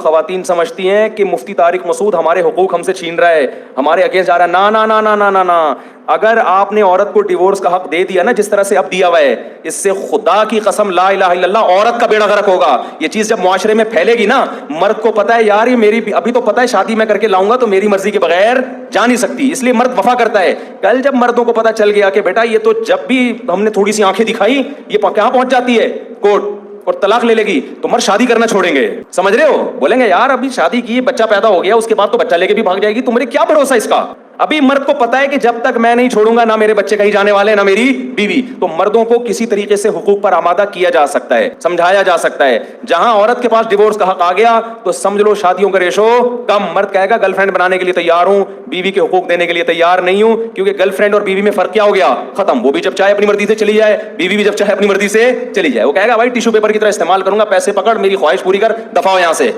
خواتین سمجھتی ہیں کہ مفتی طارق مسعود ہمارے حقوق ہم سے چھین رہا ہے, ہمارے اگینسٹ جا رہا ہے. نا نا نا نا نا نا نا, اگر آپ نے عورت کو ڈیورس کا حق دے دیا نا جس طرح سے اب دیا ہوا ہے, اس سے خدا کی قسم لا الہ الا اللہ عورت کا بیڑا غرق ہوگا. یہ چیز جب معاشرے میں پھیلے گی نا, مرد کو پتا ہے یار یہ میری ابھی تو پتا ہے شادی میں کر کے لاؤں گا تو میری مرضی کے بغیر جا نہیں سکتی, اس لیے مرد وفا کرتا ہے. کل جب مردوں کو پتا چل گیا کہ بیٹا یہ تو جب بھی ہم نے تھوڑی سی آنکھیں دکھائی یہ کہاں پہنچ جاتی ہے کورٹ اور طلاق لے لے گی, تو مرد شادی کرنا چھوڑیں گے. سمجھ رہے ہو, بولیں گے یار ابھی شادی کی, بچہ پیدا ہو گیا, اس کے بعد تو بچہ لے کے بھی بھاگ جائے گی, تمہیں کیا بھروسہ اس کا. ابھی مرد کو پتا ہے کہ جب تک میں نہیں چھوڑوں گا نہ میرے بچے کہیں جانے والے نہ میری بیوی. تو مردوں کو کسی طریقے سے حقوق پر آمادہ کیا جا سکتا ہے, سمجھایا جا سکتا ہے. جہاں عورت کے پاس ڈیورس کا حق آ گیا تو سمجھ لو شادیوں کا ریشو کم. مرد کہے گا گرل فرینڈ بنانے کے لیے تیار ہوں, بیوی کے حقوق دینے کے لیے تیار نہیں ہوں, کیونکہ گرل فرینڈ اور بیوی میں فرق کیا ہو گیا, ختم. وہ بھی جب چاہے اپنی مرضی سے چلی جائے, بیوی بھی جب چاہے اپنی مرضی سے چلی جائے. وہ کہے گا بھائی ٹیشو پیپر کی طرح استعمال کروں گا, پیسے پکڑ, میری خواہش پوری کر, دفع ہو یہاں سے.